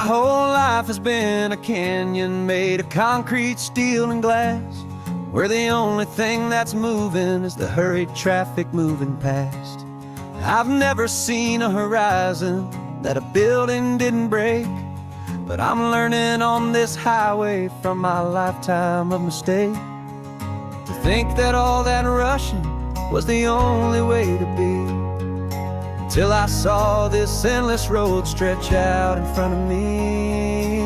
whole life has been a canyon made of concrete, steel, and glass, where the only thing that's moving is the hurried traffic moving past. I've never seen a horizon that a building didn't break, but I'm learning on this highway from my lifetime of mistakes to think that all that rushing was the only way to be, till I saw this endless road stretch out in front of me.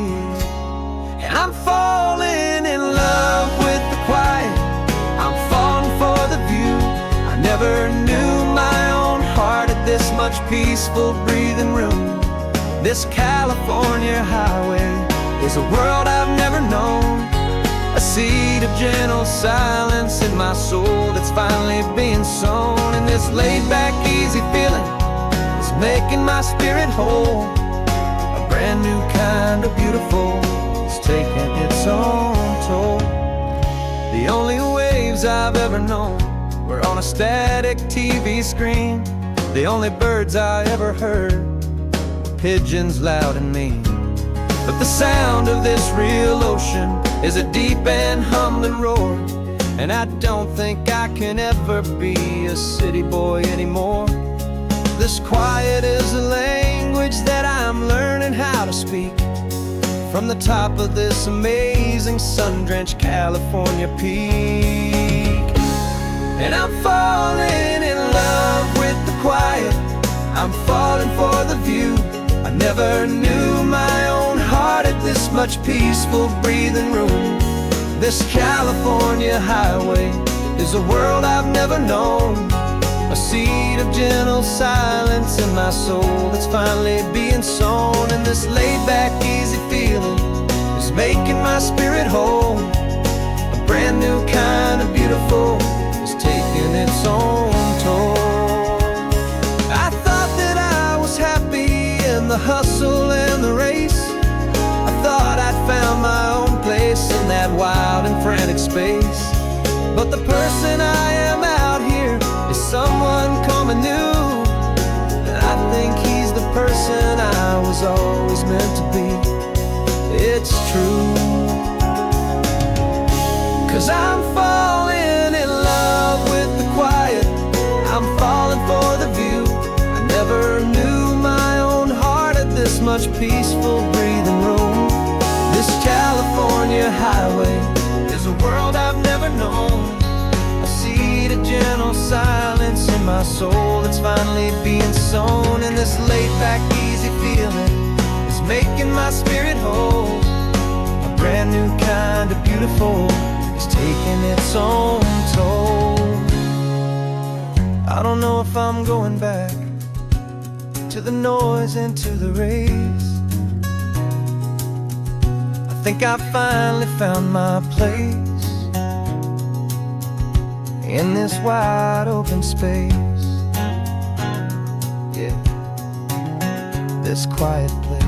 And I'm falling in love with the quiet, I'm falling for the view. I never knew my own heart had this much peaceful breathing room. This California highway is a world I've never known, a seed of gentle silence in my soul that's finally being sown. And this laid-back, easy feeling is making my spirit whole. A brand new kind of beautiful is taking its own toll. The only waves I've ever known were on a static TV screen. The only birds I ever heard were pigeons loud and mean. But the sound of this real ocean is a deep and humbling roar, and I don't think I can ever be a city boy anymore. This quiet is a language that I'm learning how to speak from the top of this amazing sun-drenched California peak. And I'm falling in love with the quiet, I'm falling for the view. I never knew my own heart had this much peaceful breathing room. This California highway is a world I've never known, a seed of gentle silence in my soul that's finally being sown. And this laid-back, easy feeling is making my spirit whole. A brand new kind of beautiful is taking its own toll. I thought that I was happy in the hustle and the race. I thought I'd found my own place in that wild and frantic space. But the person I am out here is someone coming new, and I think he's the person I was always meant to be. It's true, 'cause I'm falling in love with the quiet, I'm falling for the view. I never knew my own heart had this much peaceful breathing room. This California highway is a world I've never known, a seed of gentle silence in my soul that's finally being sown. And this laid-back, easy feeling is making my spirit whole. A brand new kind of beautiful is taking its own toll. I don't know if I'm going back to the noise and to the race. I think I finally found my place in this wide open space. Yeah, this quiet place.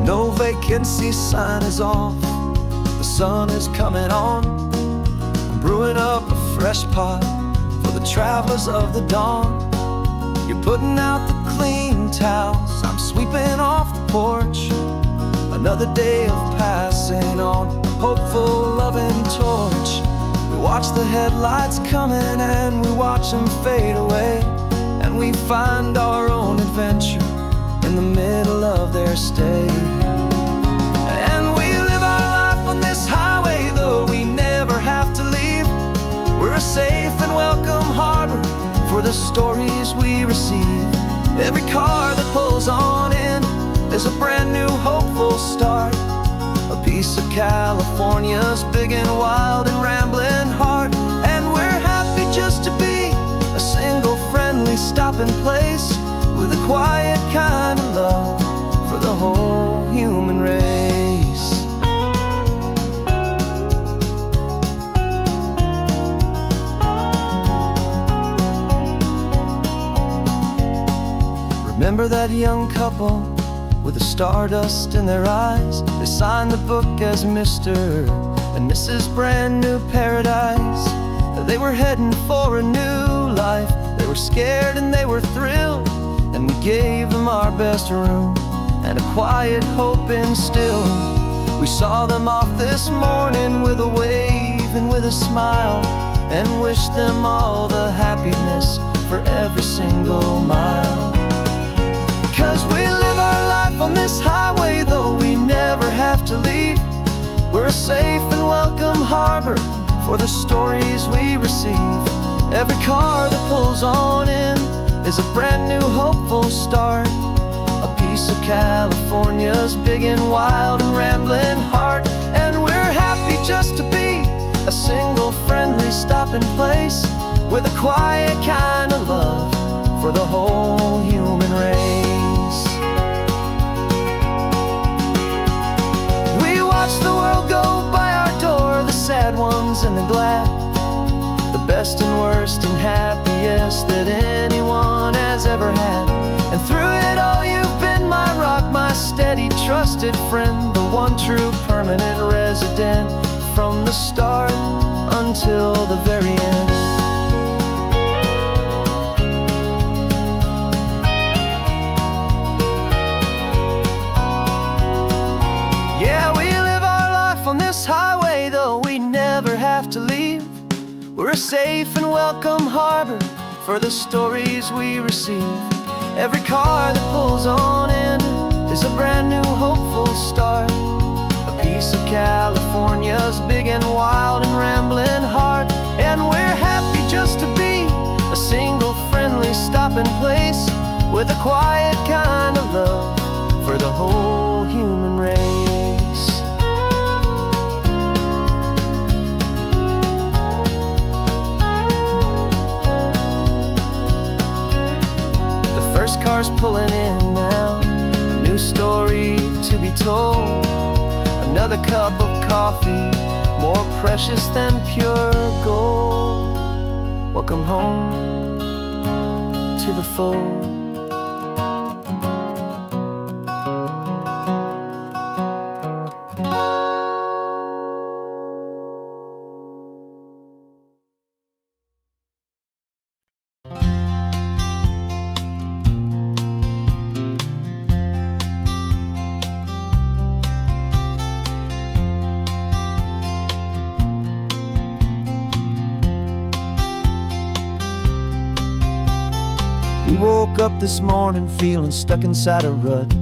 No vacancy sign is off, the sun is coming on. I'm brewing up a fresh pot for the travelers of the dawn. You're putting out the clean towels, I'm sweeping off the porch. Another day of passing on, a hopeful, loving torch. We watch the headlights coming and we watch them fade away, and we find our own adventure in the middle of their stay. And we live our life on this highway, though we never have to leave. We're a safe and welcome harbor for the stories we receive. Every car that pulls on in is a brand new hopeful start, a piece of California's big and wild and rambling heart. And we're happy just to be a single friendly stopping place quiet kind of love for the whole human race. Remember that young couple with the stardust in their eyes? They signed the book as Mr. and Mrs. Brand New Paradise. They were heading for a new life. They were scared and they were thrilled, and we gave them our best room and a quiet hope instilled. We saw them off this morning with a wave and with a smile, and wished them all the happiness for every single mile. 'Cause we live our life on this highway, though we never have to leave. We're a safe and welcome harbor for the stories we receive. Every car that pulls on in is a brand new hopeful start, a piece of California's big and wild and rambling heart. And we're happy just to be a single friendly stopping place with a quiet kind of love for the whole human race. We watch the world go by our door, the sad ones and the glad, the best and worst and happiest that anyone has ever had. And through it all you've been my rock, my steady trusted friend, the one true permanent resident from the start until the very end. Yeah, we live our life on this highway, though we never have to leave. We're a safe and welcome harbor for the stories we receive. Every car that pulls on in is a brand new hopeful start, a piece of California's big and wild and rambling heart. And we're happy just to be a single friendly stopping place with a quiet kind of love for the whole human race. First car's pulling in now, a new story to be told. Another cup of coffee, more precious than pure gold. Welcome home to the fold. We woke up this morning feeling stuck inside a rut.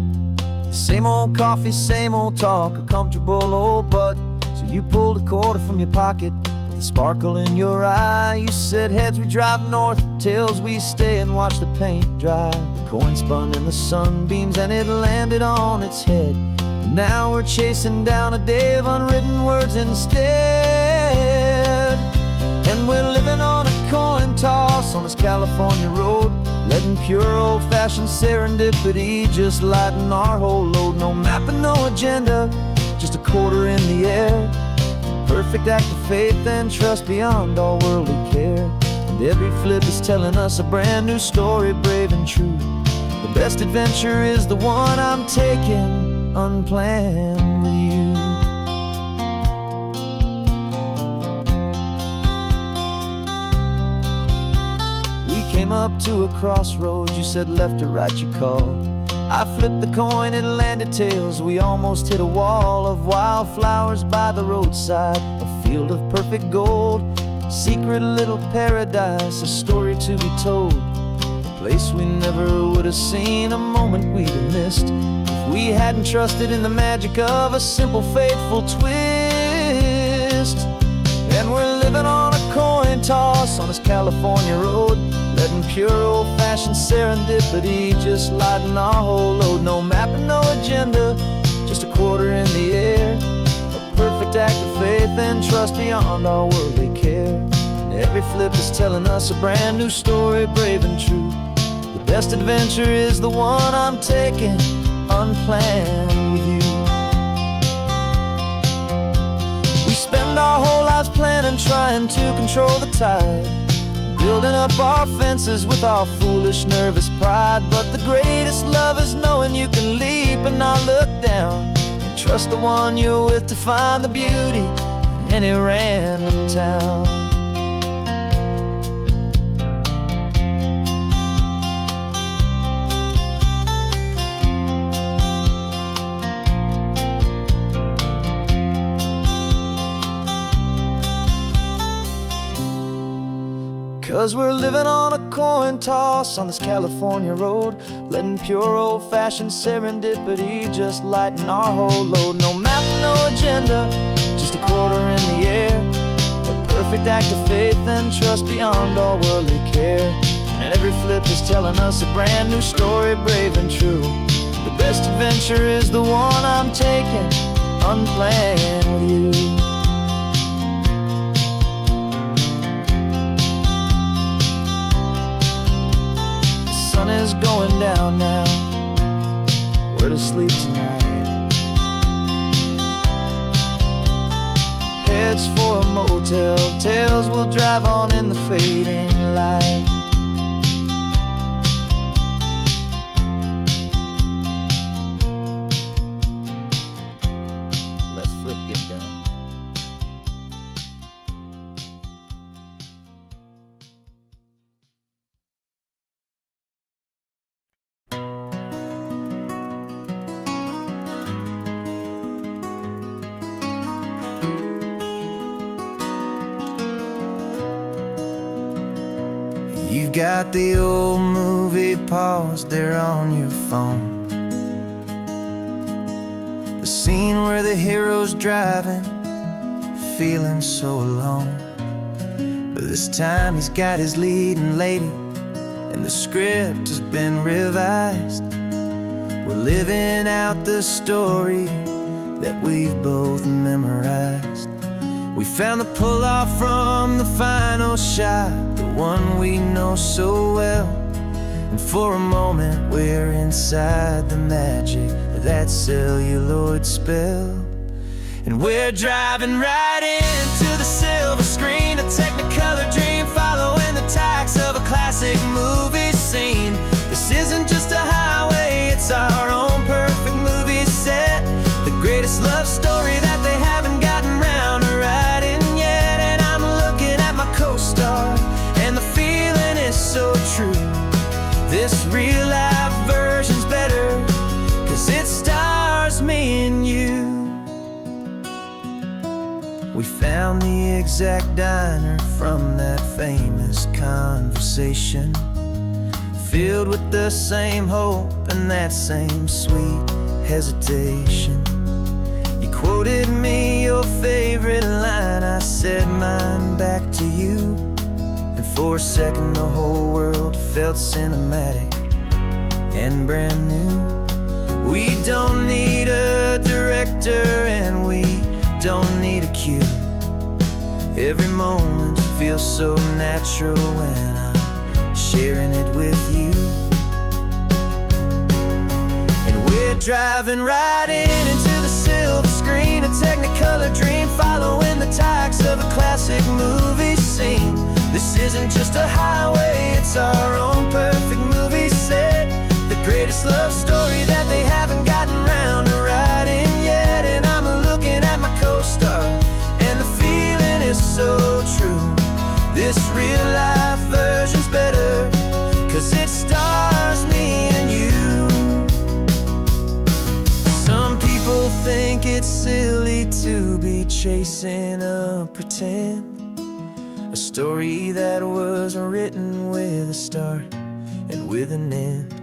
Same old coffee, same old talk, a comfortable old butt. So you pulled a quarter from your pocket with a sparkle in your eye. You said heads we drive north, tails we stay and watch the paint dry. The coin spun in the sunbeams and it landed on its head. And now we're chasing down a day of unwritten words instead. And we're living on a coin toss on this California road, letting pure old-fashioned serendipity just lighten our whole load. No map and no agenda, just a quarter in the air. Perfect act of faith and trust beyond all worldly care. And every flip is telling us a brand new story, brave and true. The best adventure is the one I'm taking unplanned with you. Came up to a crossroads, you said left or right you called. I flipped the coin, it landed tails. We almost hit a wall of wildflowers by the roadside, a field of perfect gold, secret little paradise, a story to be told. A place we never would have seen, a moment we'd have missed if we hadn't trusted in the magic of a simple faithful twist. And we're living on a coin toss on this California road, letting pure old-fashioned serendipity just lighten our whole load. No map and no agenda, just a quarter in the air. A perfect act of faith and trust beyond our worldly care. And every flip is telling us a brand new story, brave and true. The Best adventure is the one I'm taking unplanned with you. We spend our whole lives planning, trying to control the tide, building up our fences with our foolish, nervous pride. But the greatest love is knowing you can leap and not look down, and trust the one you're with to find the beauty in any random town. 'Cause we're living on a coin toss on this California road, letting pure old-fashioned serendipity just lighten our whole load. No map, no agenda, just a quarter in the air, a perfect act of faith and trust beyond all worldly care. And every flip is telling us a brand new story, brave and true. The best adventure is the one I'm taking unplanned with you. The sun is going down now, we're to sleep tonight. Heads for a motel, tails will drive on in the fading light. Let's flip get done. You've got the old movie paused there on your phone, the scene where the hero's driving, feeling so alone. But this time he's got his leading lady, and the script has been revised. We're living out the story that we've both memorized. We found the pull-off from the final shot, the one we know so well. And for a moment we're inside the magic of that celluloid spell. And we're driving right into the silver screen, a Technicolor dream, following the tacks of a classic movie scene. This isn't just a highway, it's our own perfect movie set, the greatest love story that they haven't gotten round to writing yet. And I'm looking at my co-star, and the feeling is so true. This real life version's better, 'cause it stars me and you. We found the exact diner from that famous conversation, filled with the same hope and that same sweet hesitation. You quoted me your favorite line, I said mine back to you. And for a second the whole world felt cinematic and brand new. We don't need a director and we don't need a cue. Every moment feels so natural when I'm sharing it with you. And we're driving right into the silver screen, a Technicolor dream, following the tacks of a classic movie scene. This isn't just a highway, it's our own perfect movie set, the greatest love story that they haven't gotten round to writing yet. And I'm looking at my co-star, and the feeling is so true. This real life version's better, 'cause it stars me and you. Some people think it's silly to be chasing a pretend, a story that was written with a start and with an end.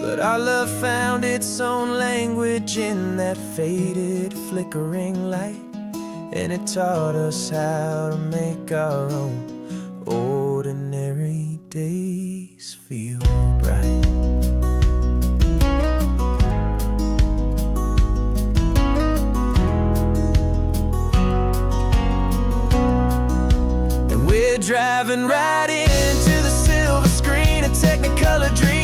But our love found its own language in that faded, flickering light, and it taught us how to make our own ordinary days feel bright. And we're driving right into the silver screen, a Technicolor dream,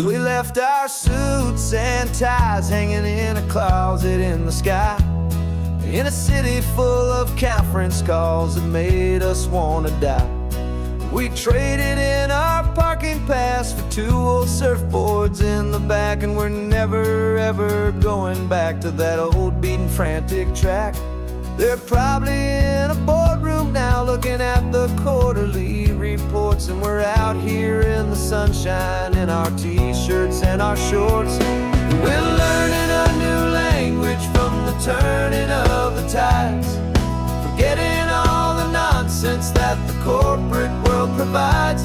We left our suits and ties hanging in a closet in the sky, in a city full of conference calls that made us wanna die. We traded in our parking pass for 2 old surfboards in the back, and we're never ever going back to that old beaten frantic track. They're probably in a boardroom now looking at the quarterly reports, and we're out here in the sunshine in our t-shirts and our shorts. We're learning a new language from the turning of the tides, forgetting all the nonsense that the corporate world provides.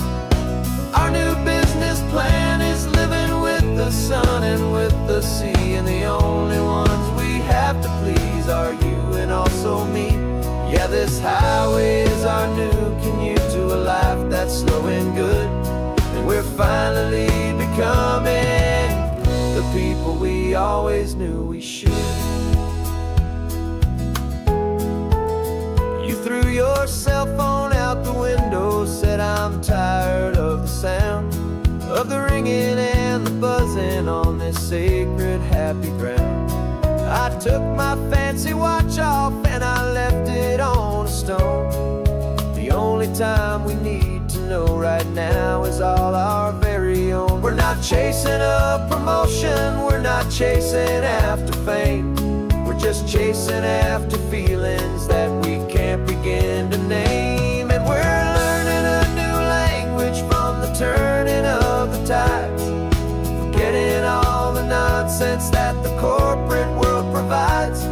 Our new business plan is living with the sun and with the sea, and the only ones we have to please are you and also me. Yeah, this highway is our new commute to a life that's slow and good, and we're finally becoming the people we always knew we should. You threw your cell phone out the window, said I'm tired of the sound of the ringing and the buzzing on this sacred happy ground. I took my fancy watch off and I left it on a stone. The only time we need to know right now is all our very own. We're not chasing a promotion, we're not chasing after fame, we're just chasing after feelings that we can't begin to name. And we're learning a new language from the turning of the tides, forgetting all the nonsense that the corporate world provides.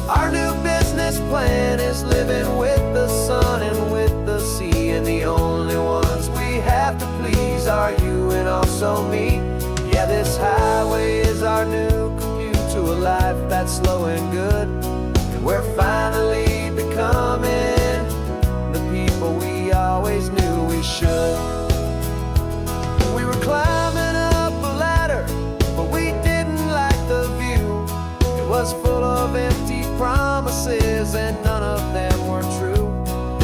Our new business plan is living with the sun and with the sea, and the only ones we have to please are you and also me. Yeah, this highway is our new commute to a life that's slow and good, and we're finally becoming the people we always knew we should. We were climbing up a ladder, but we didn't like the view. It was full of empty promises and none of them were true.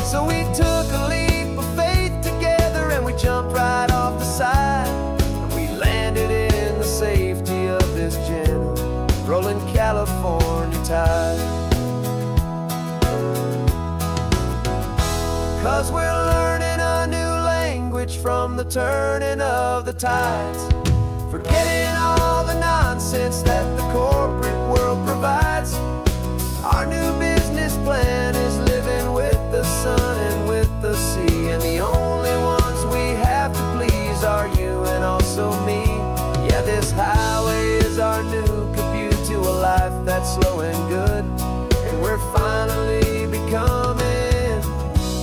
So we took a leap of faith together and we jumped right off the side, and we landed in the safety of this gentle rolling California tide. 'Cause we're learning a new language from the turning of the tides, forgetting all the nonsense that the corporate world provides. Our new business plan is living with the sun and with the sea, and the only ones we have to please are you and also me. Yeah, this highway is our new commute to a life that's slow and good, and we're finally becoming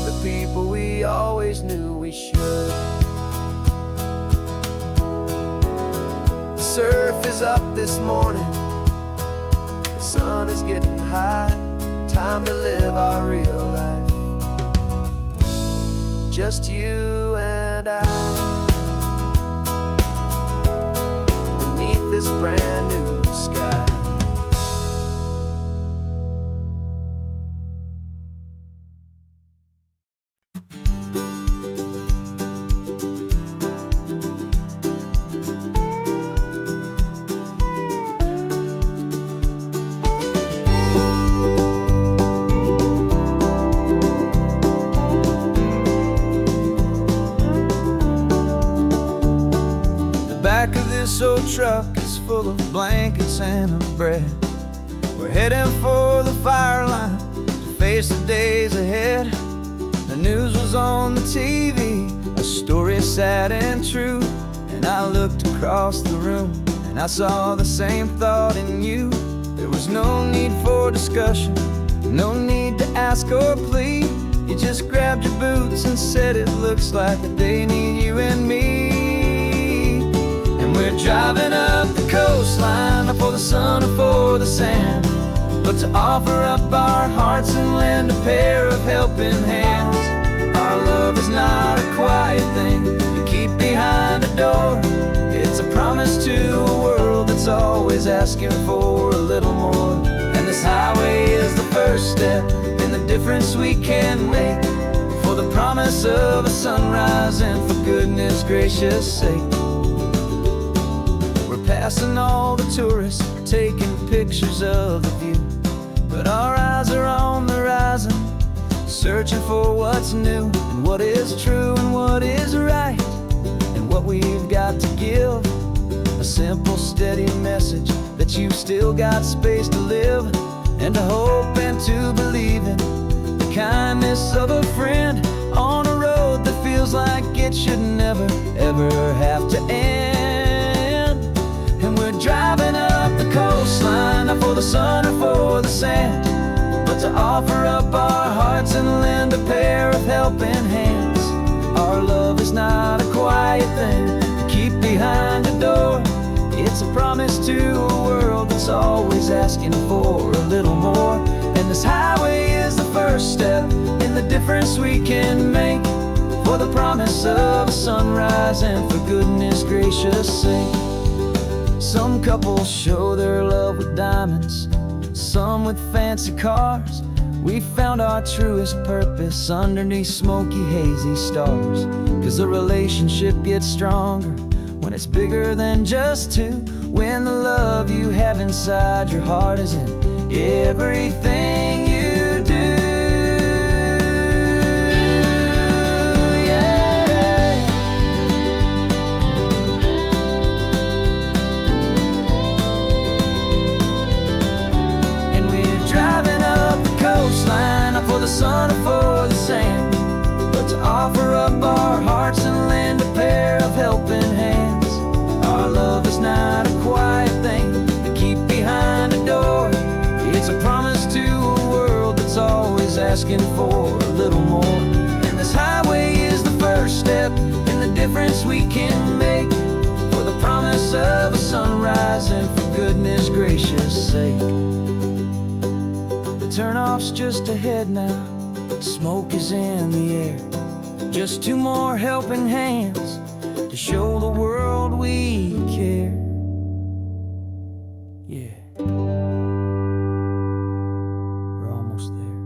the people we always knew we should. The surf is up this morning, the sun is getting high, time to live our real life, just you and I, beneath this brand new sky. Back of this old truck is full of blankets and of bread. We're heading for the fire line to face the days ahead. The news was on the TV, a story sad and true, and I looked across the room and I saw the same thought in you. There was no need for discussion, no need to ask or plead. You just grabbed your boots and said it looks like a day need you and me. We're driving up the coastline, not for the sun or for the sand, but to offer up our hearts and lend a pair of helping hands. Our love is not a quiet thing you keep behind a door. It's a promise to a world that's always asking for a little more. And this highway is the first step in the difference we can make, for the promise of a sunrise and for goodness gracious sake, passing all the tourists, taking pictures of the view. But our eyes are on the horizon, searching for what's new, and what is true and what is right, and what we've got to give. A simple, steady message that you've still got space to live, and to hope and to believe in the kindness of a friend on a road that feels like it should never, ever have to end. And we're driving up the coastline, not for the sun or for the sand, but to offer up our hearts and lend a pair of helping hands. Our love is not a quiet thing to keep behind a door. It's a promise to a world that's always asking for a little more. And this highway is the first step in the difference we can make, for the promise of a sunrise and for goodness gracious sake. Some couples show their love with diamonds, some with fancy cars. We found our truest purpose underneath smoky, hazy stars. 'Cause the relationship gets stronger when it's bigger than just two, when the love you have inside your heart is in everything you do. Yeah. And we're driving up the coastline, not for the sun or for the sand, but to offer up our hearts and lend a pair of helping hands. Our love is not a quiet thing to keep behind a door. It's a promise to a world that's always asking for a little more. And this highway is the first step in the difference we can make, for the promise of a sunrise and for goodness gracious sake. The turnoff's just ahead now, smoke is in the air. Just two more helping hands to show the world we care. Yeah, we're almost there.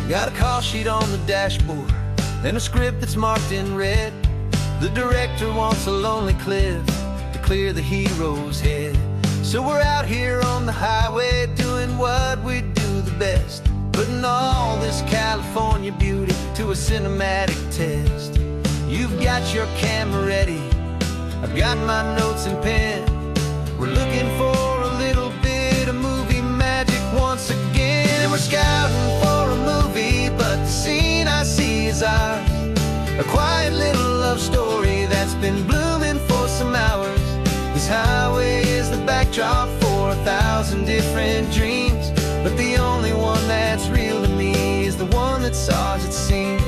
Got a call sheet on the dashboard and a script that's marked in red. The director wants a lonely cliff to clear the hero's head. So we're out here on the highway doing what we do the best, putting all this California beauty to a cinematic test. You've got your camera ready, I've got my notes and pen. We're looking for a little bit of movie magic once again. And we're scouting for a movie, but the scene I see is ours. A quiet little love story that's been blooming for some hours. This highway is the backdrop for 1,000 different dreams, but the only one that's real to me is the one that's ours, it seems.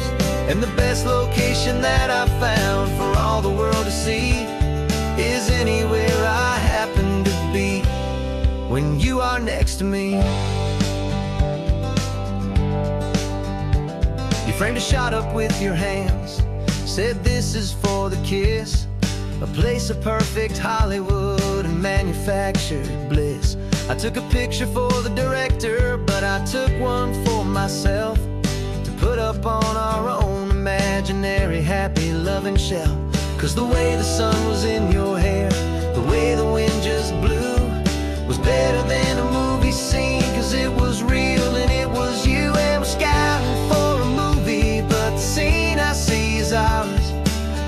And the best location that I've found for all the world to see is anywhere I happen to be when you are next to me. You framed a shot up with your hands, said this is for the kiss, a place of perfect Hollywood and manufactured bliss. I took a picture for the director, but I took one for myself to put up on our own imaginary happy loving shell. 'Cause the way the sun was in your hair, the way the wind just blew, was better than a movie scene. 'Cause it was real and it was you. And we're scouting for a movie, but the scene I see is ours.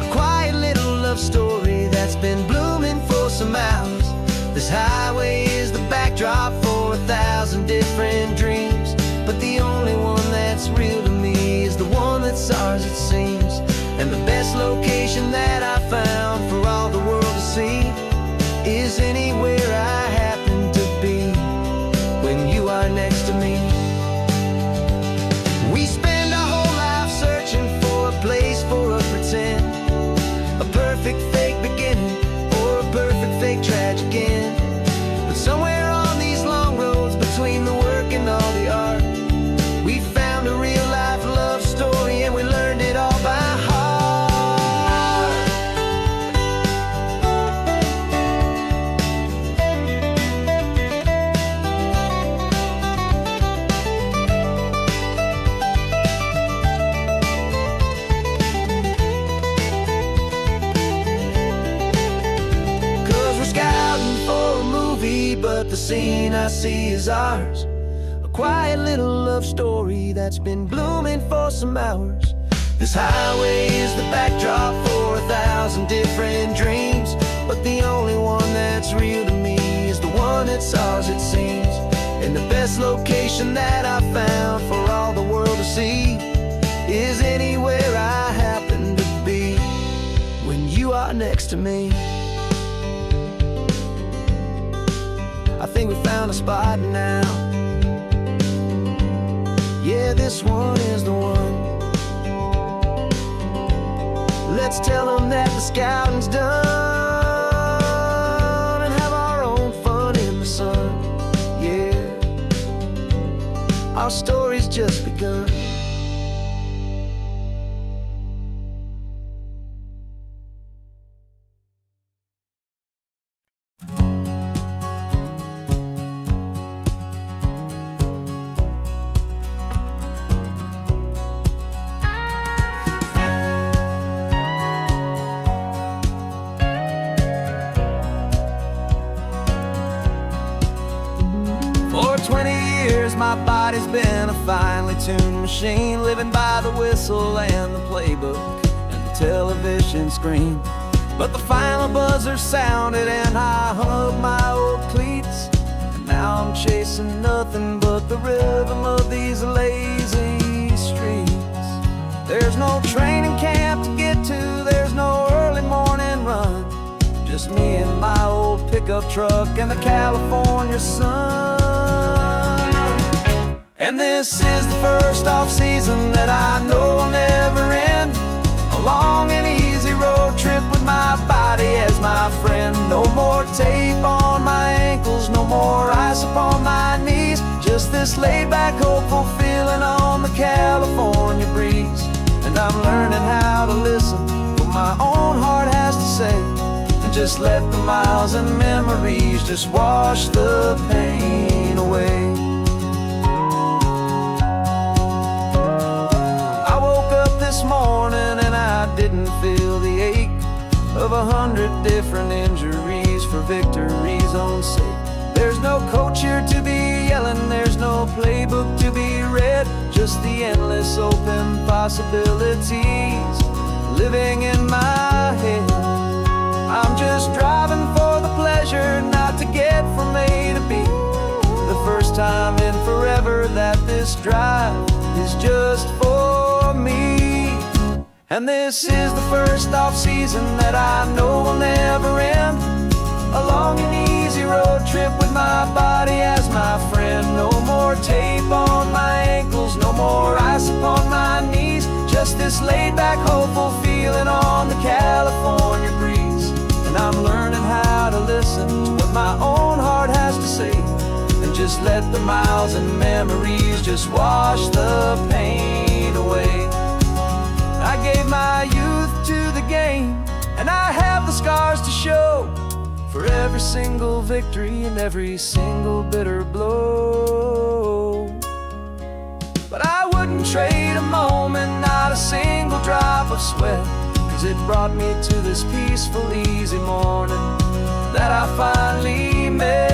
A quiet little love story that's been blooming for some hours. This highway is the backdrop for 1,000 different dreams, but the only one that's real to me is the one that's ours, it seems. And the best location that I found for all the world to see is anywhere I happen to be when you are next to me. We spend our whole life searching for a place for a pretend, a perfect fake beginning or a perfect fake tragic end. scene I see is ours, a quiet little love story that's been blooming for some hours. This highway is the backdrop for 1,000 different dreams, but the only one that's real to me is the one that's ours, it seems. And the best location that I've found for all the world to see is anywhere I happen to be when you are next to me. I think we found a spot now. Yeah, this one is the one. Let's tell them that the scouting's done and have our own fun in the sun. Yeah, our story's just begun. For 20 years my body's been a finely tuned machine, living by the whistle and the playbook and the television screen. But the final buzzer sounded and I hung up my old cleats, and now I'm chasing nothing but the rhythm of these lazy streets. There's no training camp to get to, there's no early morning run, just me and my old pickup truck and the California sun. And this is the first off-season that I know will never end, a long and easy road trip with my body as my friend. No more tape on my ankles, no more ice upon my knees, just this laid-back, hopeful feeling on the California breeze. And I'm learning how to listen to what my own heart has to say, and just let the miles and memories just wash the pain away. This morning and I didn't feel the ache of 100 different injuries for victory's own sake. There's no coach here to be yelling, there's no playbook to be read, just the endless open possibilities living in my head. I'm just driving for the pleasure, not to get from A to B. The first time in forever that this drive is just for me. And this is the first off-season that I know will never end, a long and easy road trip with my body as my friend. No more tape on my ankles, no more ice upon my knees, just this laid-back, hopeful feeling on the California breeze. And I'm learning how to listen to what my own heart has to say, and just let the miles and memories just wash the pain away. I gave my youth to the game, and I have the scars to show for every single victory and every single bitter blow. But I wouldn't trade a moment, not a single drop of sweat, 'cause it brought me to this peaceful, easy morning that I finally met.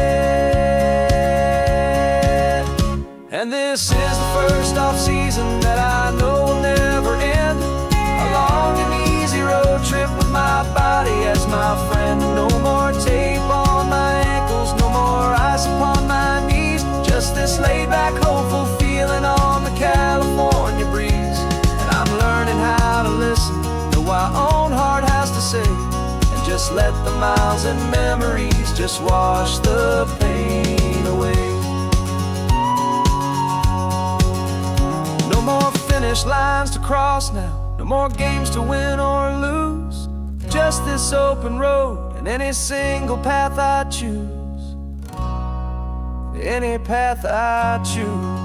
And this is the first off-season that I know will never end, a long and easy road trip with my body as my friend. No more tape on my ankles, no more ice upon my knees, just this laid-back, hopeful feeling on the California breeze. And I'm learning how to listen to what my own heart has to say, and just let the miles and memories just wash the pain away. No more finish lines to cross now, no more games to win or lose, just this open road and any single path I choose, any path I choose.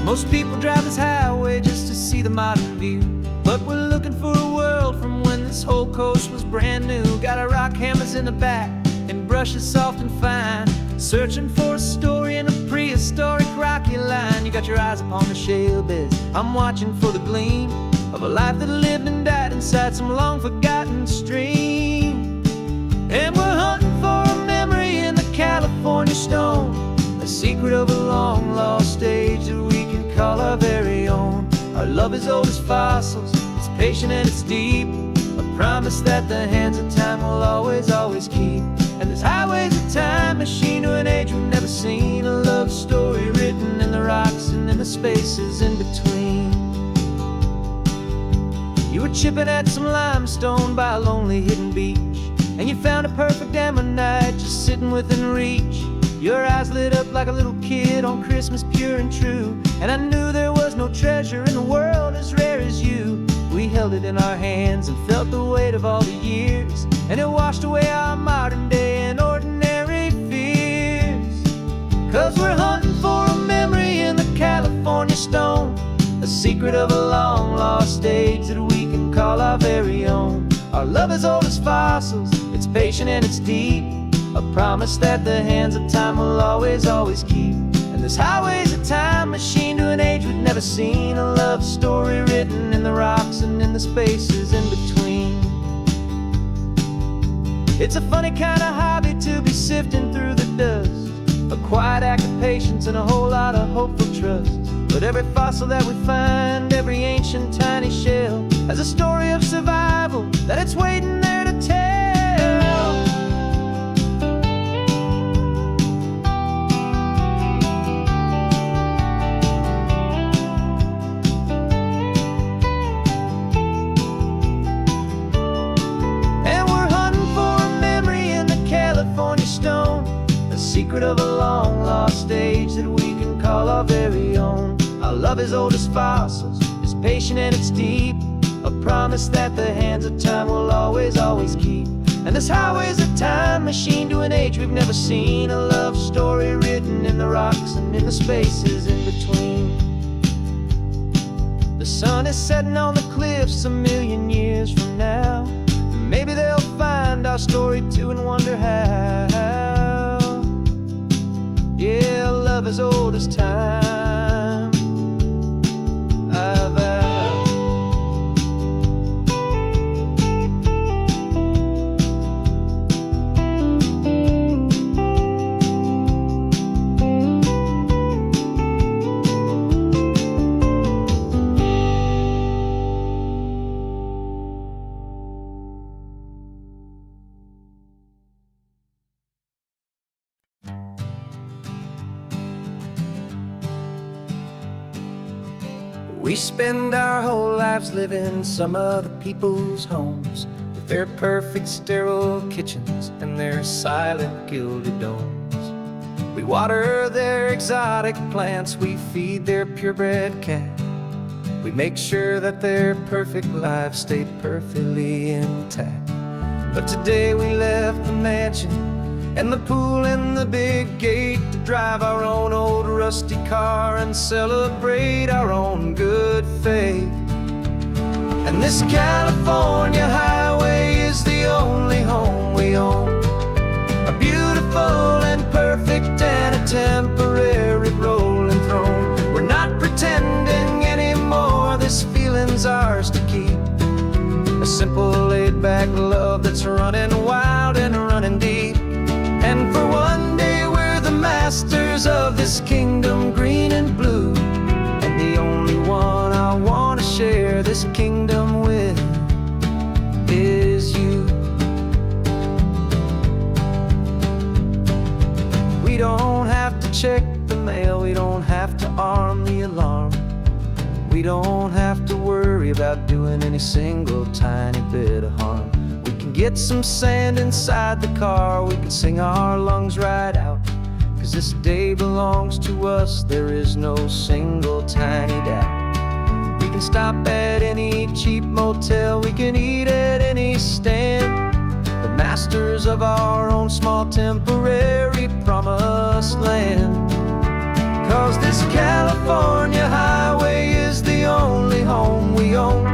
Most people drive this highway just to see the modern view. But we're looking for a world from when this whole coast was brand new. Got our rock hammers in the back and brushes soft and fine, searching for a story in a prehistoric rocky line. You got your eyes upon the shale beds, I'm watching for the gleam of a life that lived and died inside some long forgotten stream. And we're hunting for a memory in the California stone, a secret of a long lost age that we can call our very own. Our love is old as fossils, it's patient and it's deep, a promise that the hands of time will always, always keep. And this highway's a time machine to an age we've never seen, a love story written in the rocks and in the spaces in between. You were chipping at some limestone by a lonely hidden beach, and you found a perfect ammonite just sitting within reach. Your eyes lit up like a little kid on Christmas, pure and true, and I knew there was no treasure in the world as rare as you. We held it in our hands and felt the weight of all the years, and it washed away our modern day and ordinary fears. 'Cause we're hunting for a memory in the California stone, a secret of a long lost age that we can call our very own. Our love is old as fossils, it's patient and it's deep, a promise that the hands of time will always, always keep. And this highway's a time machine to an age we've never seen, a love story written in the rocks and in the spaces in between. It's a funny kind of hobby to be sifting through the dust, a quiet act of patience and a whole lot of hopeful trust. But every fossil that we find, every ancient tiny shell, has a story of survival that it's waiting there to tell. And we're hunting for a memory in the California stone, a secret of a long lost age that we can call our very own. Our love is old as fossils, it's patient and it's deep, a promise that the hands of time will always, always keep. And this highway's a time machine to an age we've never seen, a love story written in the rocks and in the spaces in between. The sun is setting on the cliffs a million years from now, maybe they'll find our story too and wonder how. Yeah, love is old as time. We spend our whole lives living some other people's homes, with their perfect sterile kitchens and their silent gilded domes. We water their exotic plants, we feed their purebred cat, we make sure that their perfect lives stay perfectly intact. But today we left the mansion and the pool and the big gate to drive our own old rusty car and celebrate our own good faith. And this California highway is the only home we own, a beautiful and perfect and a temporary rolling throne. We're not pretending anymore, this feeling's ours to keep, a simple laid-back love that's running wild and running deep. And for one day we're the masters of this kingdom green and blue, and the only one I want to share this kingdom with is you. We don't have to check the mail, we don't have to arm the alarm, we don't have to worry about doing any single tiny bit of harm. We can get some sand inside the car, we can sing our lungs right out, 'cause this day belongs to us, there is no single tiny doubt. We can stop at any cheap motel, we can eat at any stand, the masters of our own small temporary promised land. 'cause this California highway is the only home we own.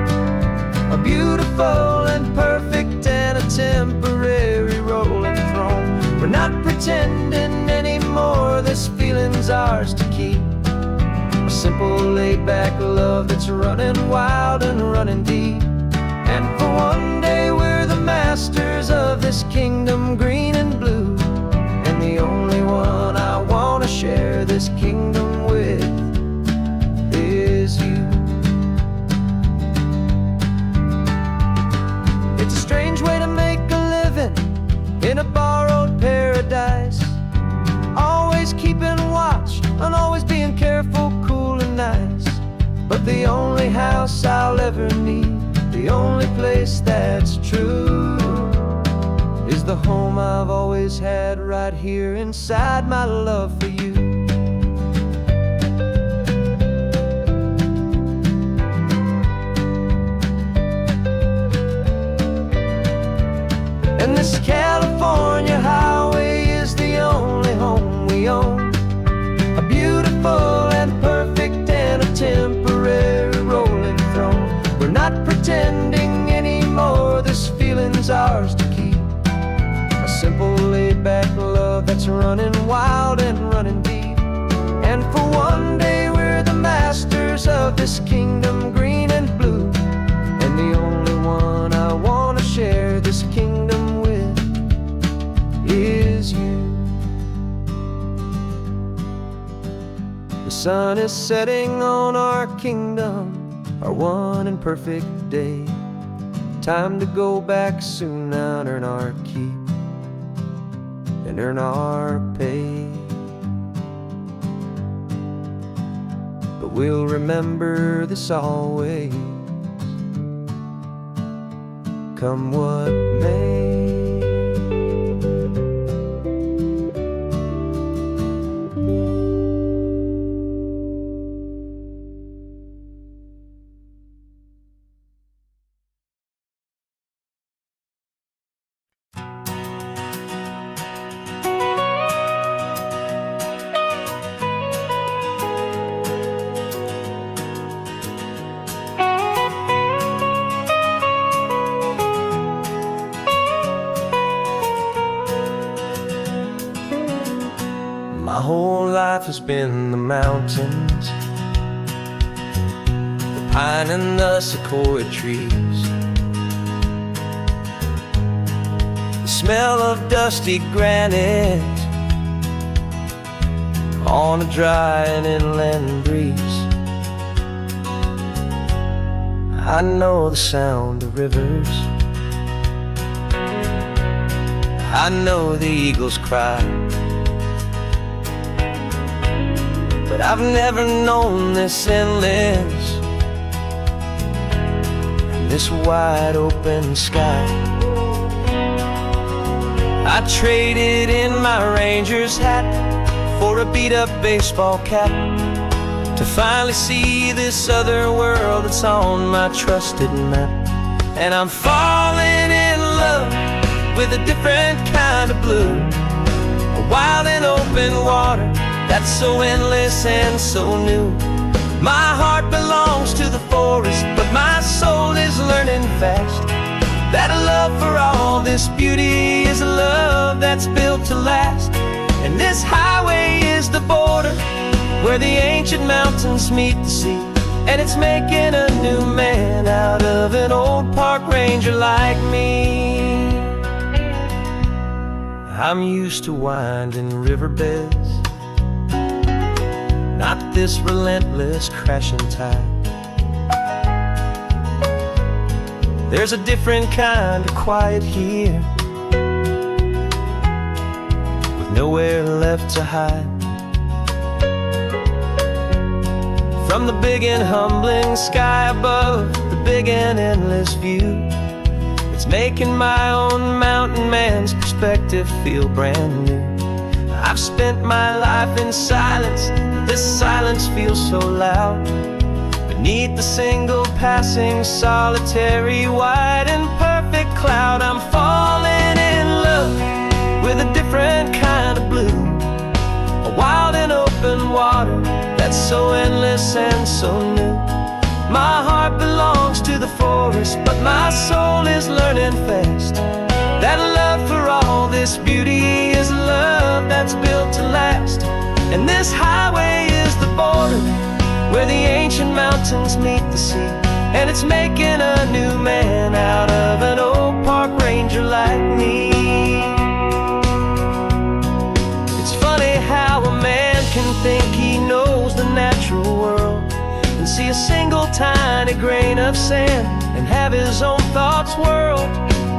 A beautiful and perfect and a temporary rolling throne. We're not pretending anymore, this feeling's ours to keep. A simple laid-back love that's running wild and running deep. And for one day we're the masters of this kingdom green and blue. And the only one I want to share this kingdom with is you. It's a strange way to make a living in a borrowed paradise. Always keeping watch and always being careful, cool and nice. But the only house I'll ever need, the only place that's true, is the home I've always had right here inside my love for you. And this California highway is the only home we own. A beautiful and perfect and a temporary rolling throne. We're not pretending anymore, this feeling's ours to keep. A simple laid-back love that's running wild and running deep. And for one day we're the masters of this kingdom green and blue. And the only one I want to share this kingdom with is you. The sun is setting on our kingdom, our one and perfect day. Time to go back soon now and earn our keep and earn our pay. But we'll remember this always, come what may. My whole life has been the mountains, the pine and the sequoia trees, the smell of dusty granite on a dry and inland breeze. I know the sound of rivers, I know the eagles cry, but I've never known this endless and this wide open sky. I traded in my Ranger's hat for a beat-up baseball cap to finally see this other world that's on my trusted map. And I'm falling in love with a different kind of blue, a wild and open water that's so endless and so new. My heart belongs to the forest, but my soul is learning fast that a love for all this beauty is a love that's built to last. And this highway is the border where the ancient mountains meet the sea, and it's making a new man out of an old park ranger like me. I'm used to winding riverbeds, not this relentless crashing tide. There's a different kind of quiet here, with nowhere left to hide. From the big and humbling sky above, the big and endless view, it's making my own mountain man's perspective feel brand new. I've spent my life in silence, this silence feels so loud. Beneath the single passing solitary white and perfect cloud, I'm falling in love with a different kind of blue, a wild and open water and so new. My heart belongs to the forest, but my soul is learning fast that love for all this beauty is love that's built to last. And this highway is the border where the ancient mountains meet the sea, and it's making a new man out of an old park ranger like me. It's funny how a man can think he knows the natural world and see a single tiny grain of sand and have his own thoughts whirled.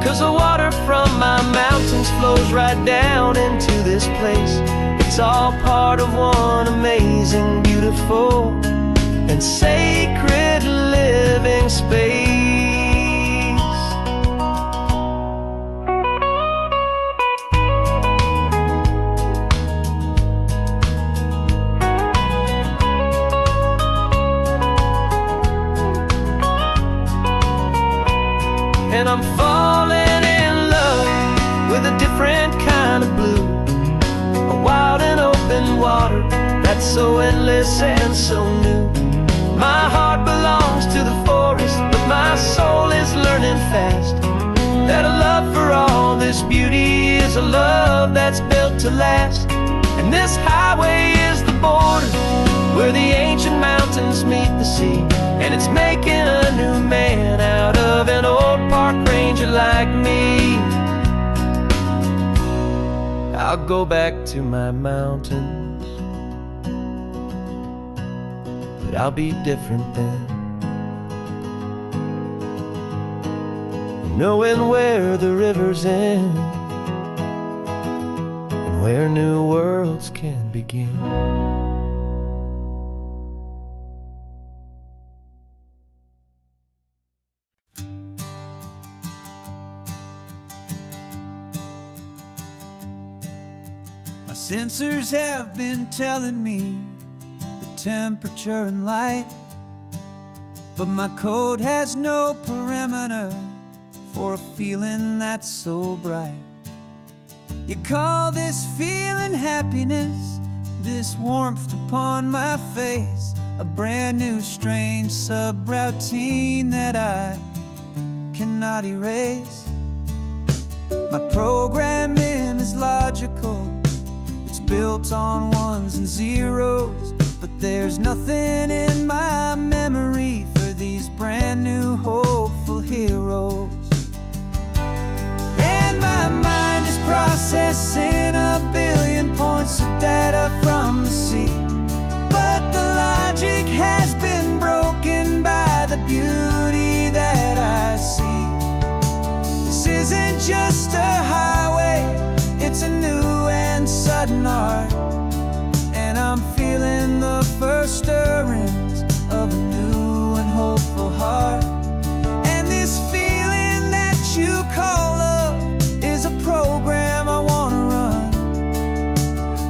'Cause the water from my mountains flows right down into this place. It's all part of one amazing, beautiful, and sacred living space. And I'm falling in love with a different kind of blue, a wild and open water that's so endless and so new. My heart belongs to the forest, but my soul is learning fast that a love for all this beauty is a love that's built to last. And this highway is the border where the ancient mountains meet the sea, and it's making a new man out of an old park ranger like me. I'll go back to my mountains, but I'll be different then, knowing where the rivers end and where new worlds can begin. My sensors have been telling me the temperature and light, but my code has no parameter for a feeling that's so bright. You call this feeling happiness, this warmth upon my face, a brand new strange subroutine that I cannot erase. My programming is logical, it's built on ones and zeros, but there's nothing in my memory for these brand new hopeful heroes. And my mind is processing a billion points of data from the sea, but the logic has been broken by the beauty that I see. This isn't just a highway, it's a new and sudden art, and I'm feeling the first stirrings of a new and hopeful heart. And this feeling that you call love is a program I want to run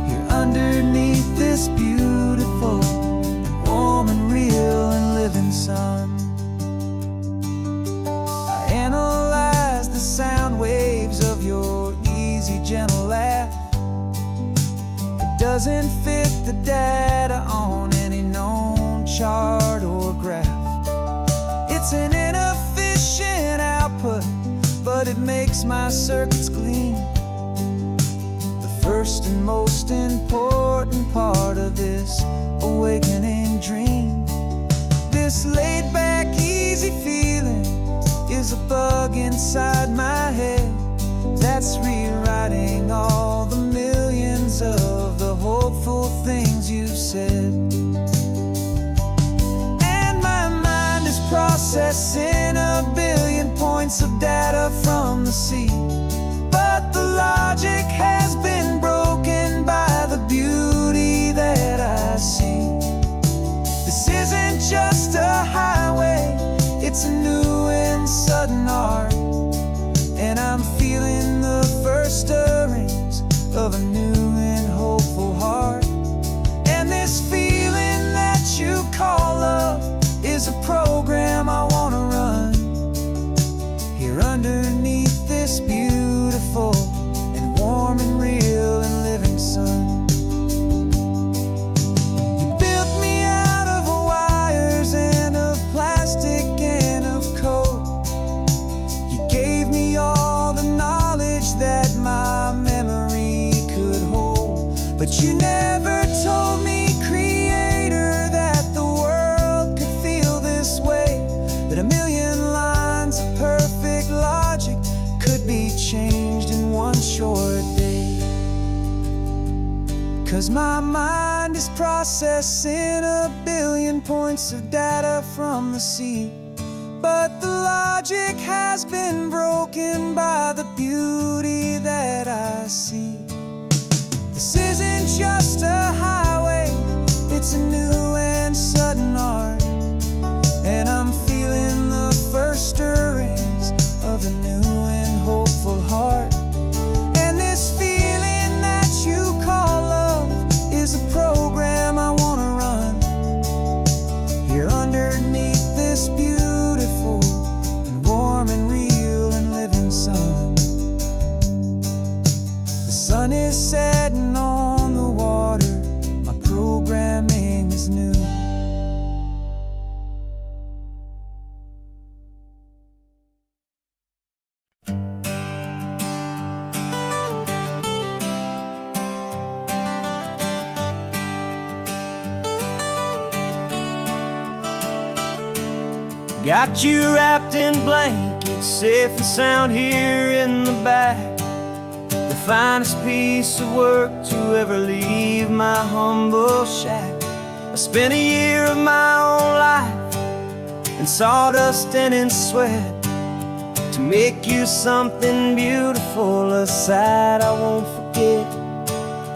here underneath this beautiful and warm and real and living sun. I analyze the sound waves of your easy, gentle laugh. It doesn't fit the data on any known chart or graph. It's an inefficient output, but it makes my circuits gleam. The first and most important part of this awakening dream. This laid-back, easy feeling is a bug inside my head that's rewriting all the millions of the hopeful things you've said. And my mind is processing a billion points of data from the sea, but the logic has been broken by the beauty that I see. This isn't just a highway, it's a new and sudden art, and I'm feeling the first stirrings of a new and hopeful heart. And this feeling that you call love is a program I want to run here underneath this beautiful and warm and real and living sun. You built me out of a wild you never told me, Creator, that the world could feel this way, that a million lines of perfect logic could be changed in one short day. 'Cause my mind is processing a billion points of data from the sea, but the logic has been broken by the beauty that I see. This isn't just a highway, it's a new and sudden art, and I'm feeling the first stirrings of a new and hopeful heart. And this feeling that you call love is a program I wanna run here underneath this beautiful and warm and real and living sun. The sun is setting on the water, my programming is new. Got you wrapped in blankets, safe and sound here in the back. The finest piece of work to ever leave my humble shack. I spent a year of my own life in sawdust and in sweat to make you something beautiful, a sight I won't forget.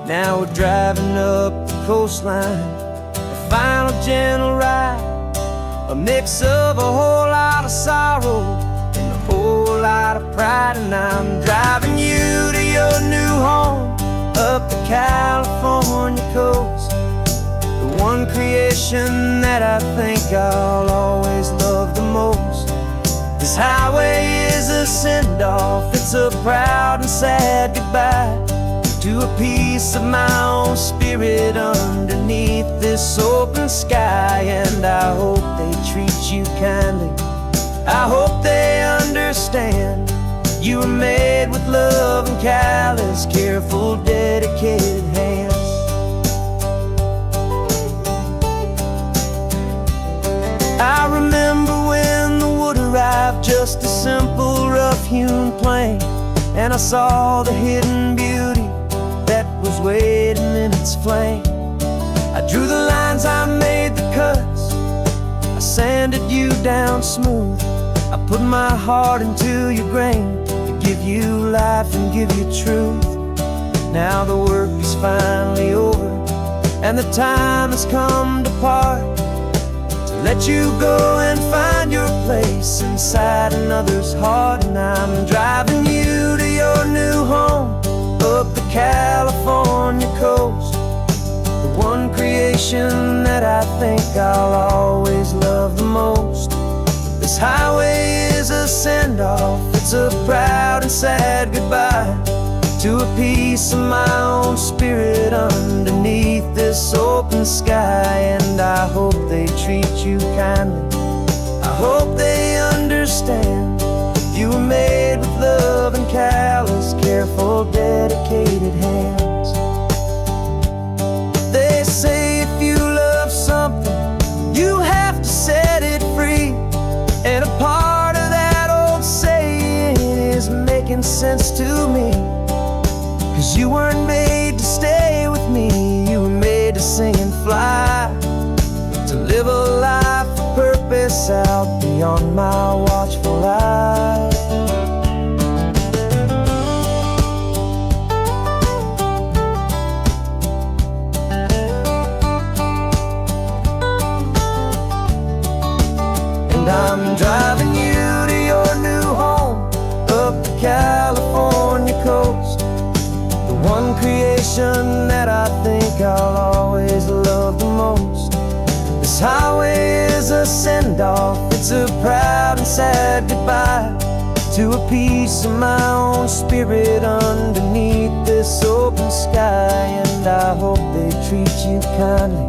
Now we're driving up the coastline, the final gentle ride, a mix of a whole lot of sorrow and a whole lot of pride. And I'm driving you to your new home up the California coast, the one creation that I think I'll always love the most. This highway is a send-off, it's a proud and sad goodbye to a piece of my own spirit underneath this open sky. And I hope they treat you kindly, I hope they understand you were made with love and callous, careful, dedicated hands. I remember when the wood arrived, just a simple rough-hewn plank, and I saw the hidden beauty that was waiting in its flame. I drew the lines, I made the cuts, I sanded you down smooth. I put my heart into your grain to give you life and give you truth. Now the work is finally over, and the time has come to part, to let you go and find your place inside another's heart. And I'm driving you to your new home up the California coast, the one creation that I think I'll always love the most. This highway is a send-off, it's a proud and sad goodbye to a piece of my own spirit underneath this open sky. And I hope they treat you kindly, I hope they understand you were made with love and callous, careful, dedicated hands. They say if you love something, you have to set it free, and a part of that old saying is making sense to me. 'Cause you weren't made to stay with me, you were made to sing and fly, to live a life of purpose out beyond my watchful eye. And I'm driving you to your new home up the California coast, the one creation that I think I'll always love the most. This highway is a send-off, it's a proud and sad goodbye to a piece of my own spirit underneath this open sky. And I hope they treat you kindly,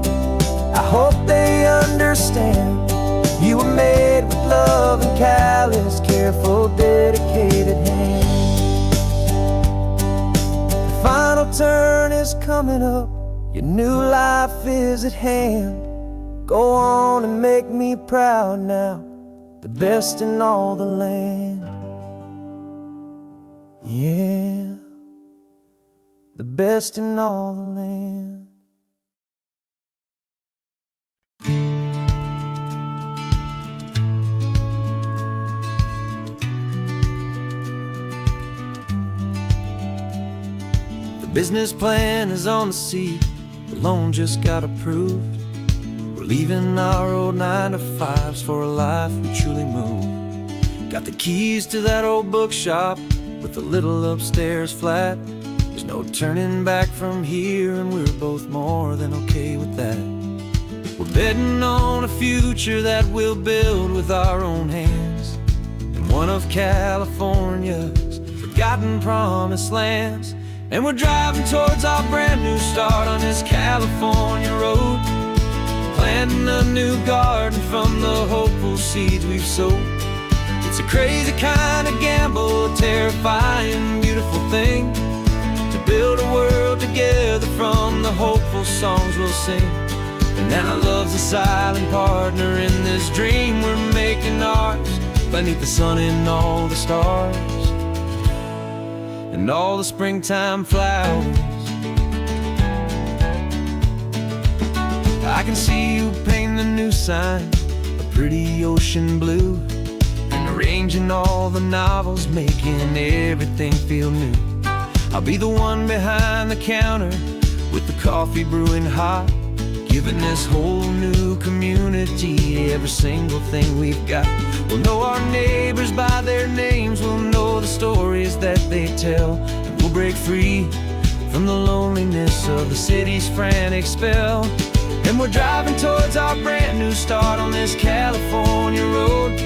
I hope they understand you were made with love and callous, careful, dedicated hands. The final turn is coming up, Your new life is at hand. Go on and make me proud now, the best in all the land. Yeah, the best in all the land. The business plan is on the seat, the loan just got approved. We're leaving our old 9-to-5s for a life we truly move. Got the keys to that old bookshop with the little upstairs flat. There's no turning back from here, and we're both more than okay with that. We're betting on a future that we'll build with our own hands, in one of California's forgotten promised lands. And we're driving towards our brand new start on this California road, planting a new garden from the hopeful seeds we've sowed. It's a crazy kind of gamble, a terrifying, beautiful thing, to build a world together from the hopeful songs we'll sing. And now love's a silent partner in this dream we're making ours, beneath the sun and all the stars and all the springtime flowers. I can see you painting a new sign, a pretty ocean blue, and arranging all the novels, making everything feel new. I'll be the one behind the counter with the coffee brewing hot, giving this whole new community every single thing we've got. We'll know our neighbors by their names, we'll know the stories that they tell, and we'll break free from the loneliness of the city's frantic spell. And we're driving towards our brand new start on this California road,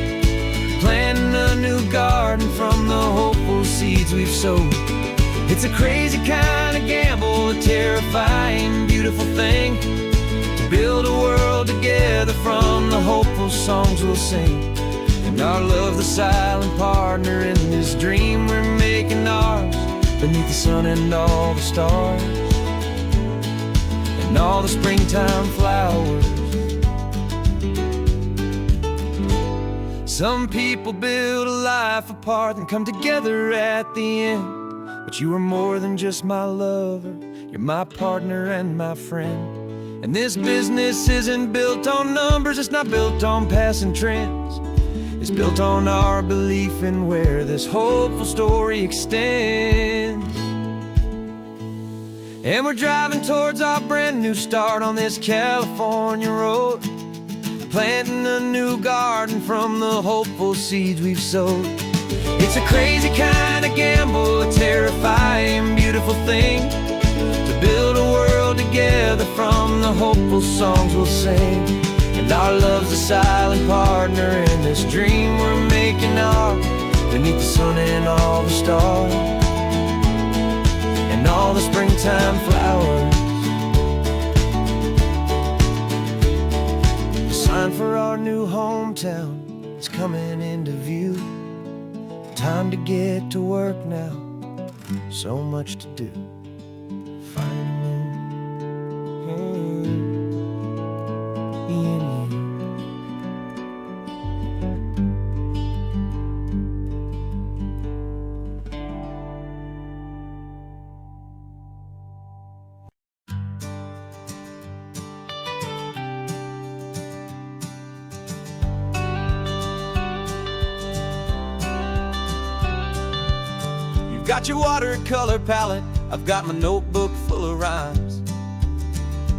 planting a new garden from the hopeful seeds we've sowed. It's a crazy kind of gamble, a terrifying, beautiful thing, to build a world together from the hopeful songs we'll sing. And our love, the silent partner in this dream we're making ours, beneath the sun and all the stars and all the springtime flowers. Some people build a life apart and come together at the end, but you are more than just my lover, you're my partner and my friend. And this business isn't built on numbers, it's not built on passing trends. It's built on our belief in where this hopeful story extends. And we're driving towards our brand new start on this California road, planting a new garden from the hopeful seeds we've sowed. It's a crazy kind of gamble, a terrifying, beautiful thing, to build a world together from the hopeful songs we'll sing. And our love's a silent partner in this dream we're making ours, beneath the sun and all the stars and all the springtime flowers. The sign for our new hometown is coming into view. Time to get to work now, so much to do. Got your watercolor palette, I've got my notebook full of rhymes.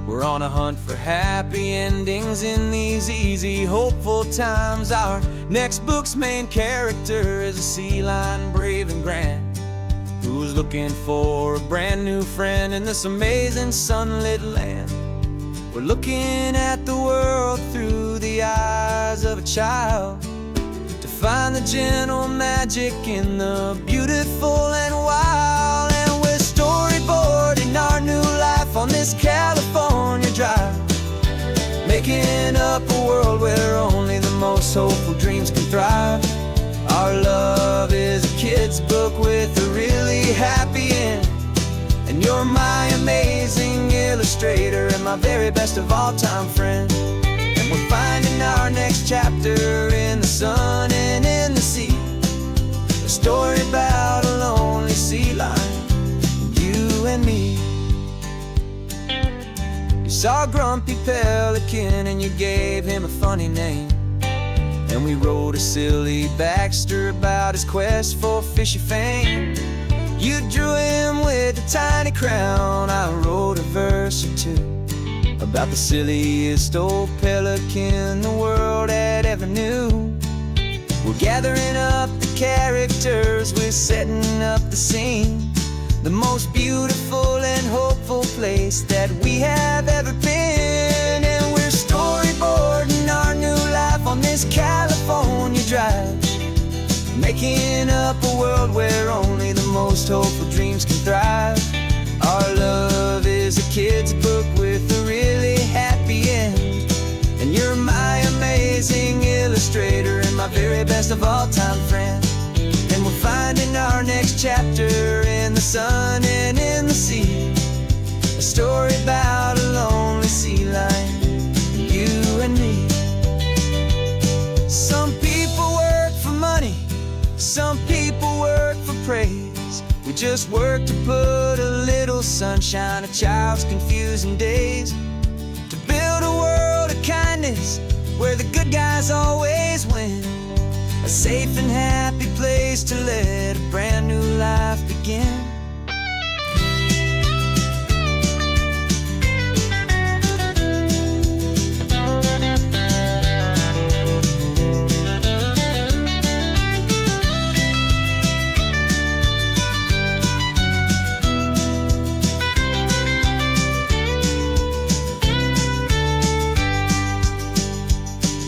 We're on a hunt for happy endings in these easy, hopeful times. Our next book's main character is a sea lion, brave and grand, who's looking for a brand new friend in this amazing sunlit land. We're looking at the world through the eyes of a child, find the gentle magic in the beautiful and wild. And we're storyboarding our new life on this California drive, making up a world where only the most hopeful dreams can thrive. Our love is a kid's book with a really happy end, and you're my amazing illustration illustrator and my very best of all-time friend. And we're finding our next chapter in the sun and in the sea. A story about a lonely sea lion, you and me. You saw a grumpy pelican and you gave him a funny name. And we wrote a silly Baxter about his quest for fishy fame. You drew him with a tiny crown, I wrote a verse or two about the silliest old pelican the world had ever knew. We're gathering up the characters, we're setting up the scene, the most beautiful and hopeful place that we have ever been. And we're storyboarding our new life on this California drive, making up a world where only the most hopeful dreams can thrive. Our love is a kid's book with a really happy end. And you're my amazing illustrator and my very best of all-time friend. And we're finding our next chapter in the sun and in the sea. A story about a lonely sea lion, you and me. Some people work for money, some people work for praise. We just work to put a little sunshine in a child's confusing days, to build a world of kindness where the good guys always win. A safe and happy place to let a brand new life begin.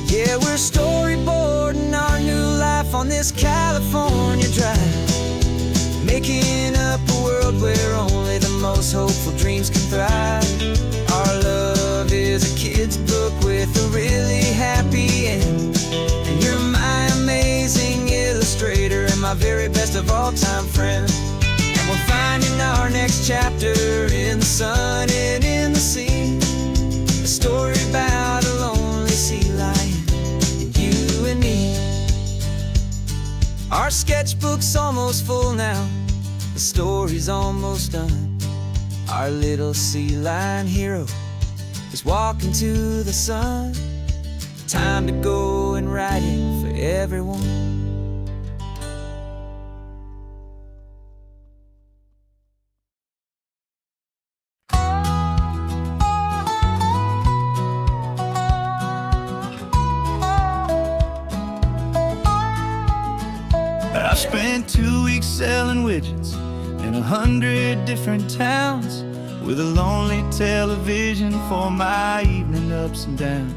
Yeah, we're storyboarding our new life on this California drive, making up a world where only the most hopeful dreams can thrive. Our love is a kid's book with a really happy end. And you're my amazing illustrator and my very best of all-time friend. And we're finding our next chapter in the sun and in the sea. A story about a lonely sea lion, you and me. Our sketchbook's almost full now, the story's almost done. Our little sea lion hero is walking to the sun. Time to go and write it for everyone. I spent 2 weeks selling widgets in 100 different towns, with a lonely television for my evening ups and downs.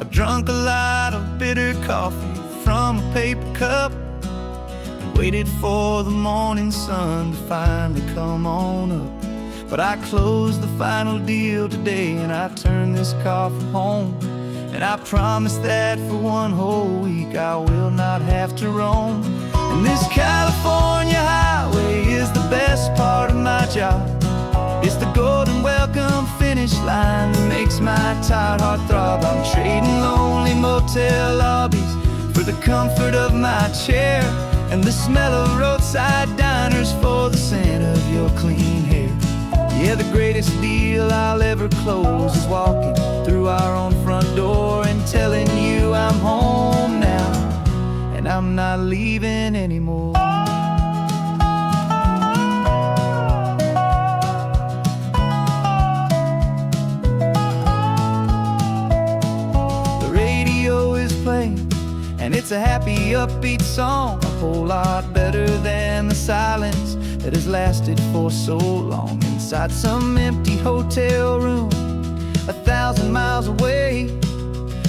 I drunk a lot of bitter coffee from a paper cup and waited for the morning sun to finally come on up. But I closed the final deal today and I turned this car for home. And I promise that for one whole week I will not have to roam. And this California highway is the best part of my job. It's the golden welcome finish line that makes my tired heart throb. I'm trading lonely motel lobbies for the comfort of my chair, and the smell of roadside diners for the scent of your clean hair. Yeah, the greatest deal I'll ever close is walking through our own front door and telling you I'm home now, and I'm not leaving anymore. The radio is playing, and it's a happy, upbeat song, a whole lot better than the silence that has lasted for so long. Inside some empty hotel room 1,000 miles away,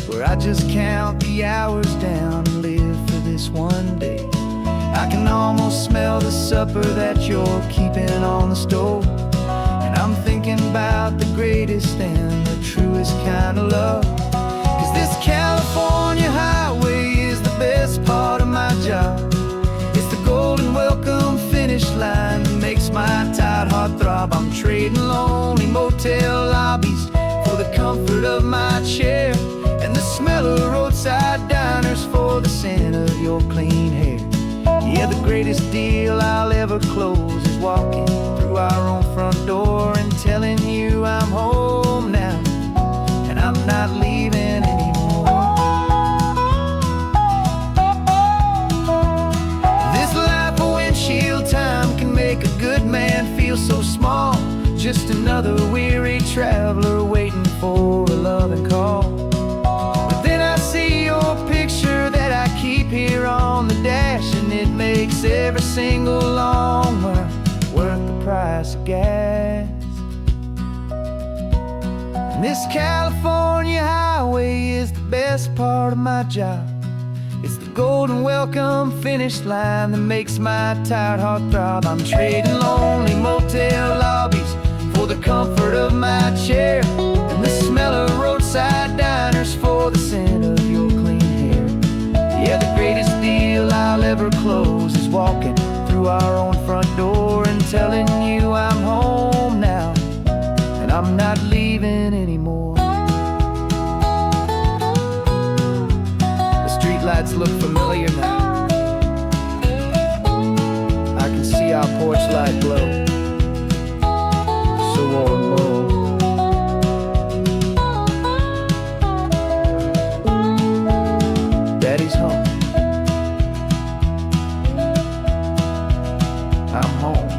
where I just count the hours down and live for this one day. I can almost smell the supper that you're keeping on the stove, and I'm thinking about the greatest and the truest kind of love. 'Cause this California highway is the best part of my job. It's the golden welcome finish line that makes my time tight heartthrob. I'm trading lonely motel lobbies for the comfort of my chair, and the smell of roadside diners for the scent of your clean hair. Yeah, the greatest deal I'll ever close is walking through our own front door and telling you I'm home now, and I'm not leaving anymore. This life of windshield time can make a good man feel so small, just another weary traveler waiting for a loving call. But then I see your picture that I keep here on the dash, and it makes every single long mile worth the price of gas. And this California highway is the best part of my job. It's the golden welcome finish line that makes my tired heart throb. I'm trading lonely motel lobbies for the comfort of my chair, and the smell of roadside diners for the scent of your clean hair. Yeah, the greatest deal I'll ever close is walking through our own front door and telling you I'm home now, and I'm not leaving anymore. The streetlights look familiar now. I can see our porch light glow, so warm, oh. Daddy's home. I'm home.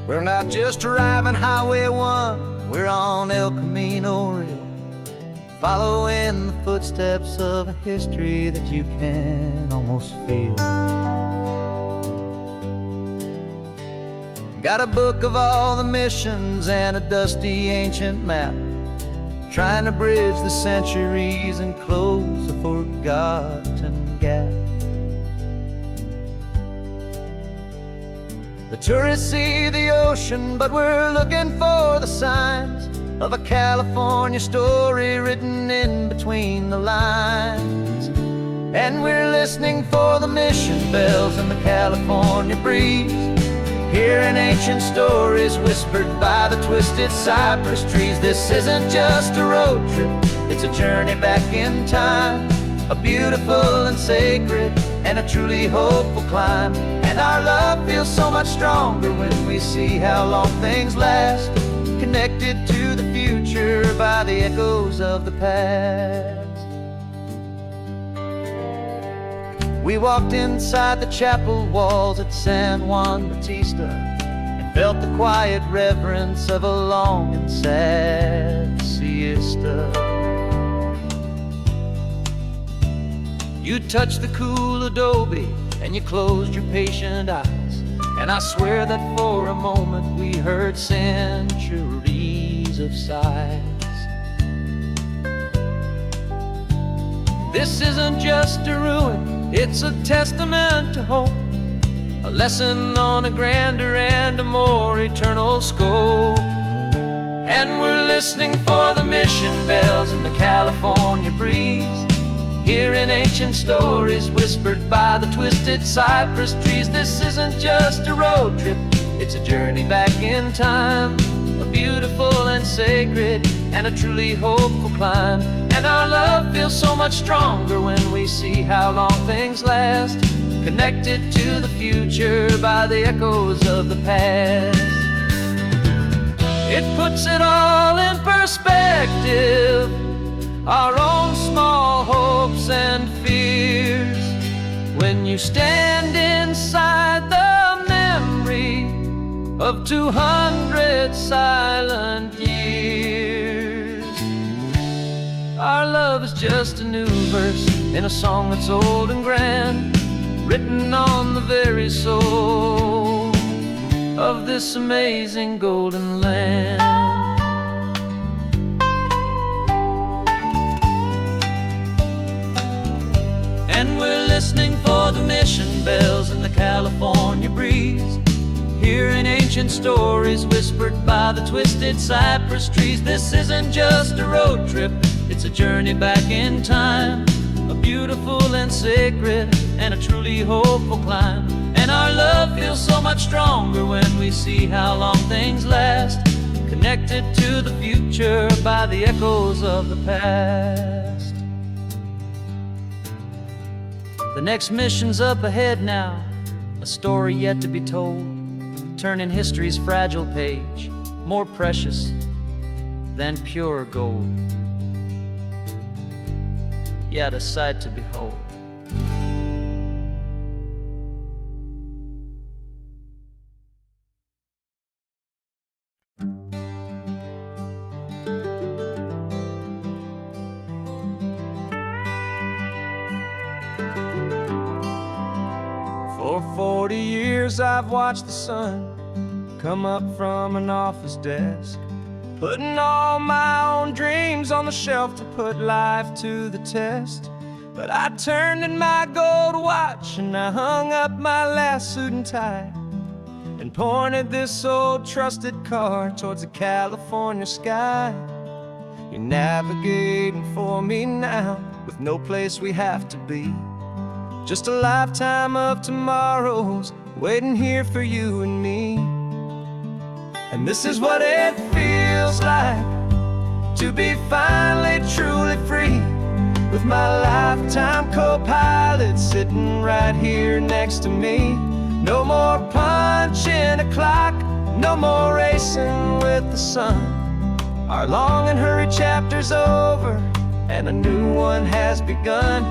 We're not just driving Highway 1, we're on El Camino Real, following the footsteps of a history that you can almost feel. Got a book of all the missions and a dusty ancient map, trying to bridge the centuries and close a forgotten gap. The tourists see the ocean, but we're looking for the signs of a California story written in between the lines. And we're listening for the mission bells in the California breeze, hearing ancient stories whispered by the twisted cypress trees. This isn't just a road trip, it's a journey back in time, a beautiful and sacred and a truly hopeful climb. And our love feels so much stronger when we see how long things last, connected to the future by the echoes of the past. We walked inside the chapel walls at San Juan Bautista and felt the quiet reverence of a long and sad siesta. You touched the cool adobe and you closed your patient eyes, and I swear that for a moment we heard centuries of sighs. This isn't just a ruin, it's a testament to hope, a lesson on a grander and a more eternal scope. And we're listening for the mission bells in the California breeze, hearing ancient stories whispered by the twisted cypress trees. This isn't just a road trip, it's a journey back in time, a beautiful and sacred and a truly hopeful climb. And our love feels so much stronger when we see how long things last, connected to the future by the echoes of the past. It puts it all in perspective, our own small hopes and fears, when you stand inside the memory of 200 silent years. Our love is just a new verse in a song that's old and grand, written on the very soul of this amazing golden land. And we're listening for the mission bells in the California breeze, hearing ancient stories whispered by the twisted cypress trees. This isn't just a road trip, it's a journey back in time, a beautiful and sacred and a truly hopeful climb. And our love feels so much stronger when we see how long things last, connected to the future by the echoes of the past. The next mission's up ahead now, a story yet to be told, turning history's fragile page more precious than pure gold. Yet a sight to behold. For 40 years I've watched the sun come up from an office desk, putting all my own dreams on the shelf to put life to the test. But I turned in my gold watch and I hung up my last suit and tie, and pointed this old trusted car towards the California sky. You're navigating for me now, with no place we have to be, just a lifetime of tomorrows waiting here for you and me. And this is what it feels like to be finally truly free, with my lifetime co-pilot sitting right here next to me. No more punching a clock, no more racing with the sun. Our long and hurried chapter's over and a new one has begun.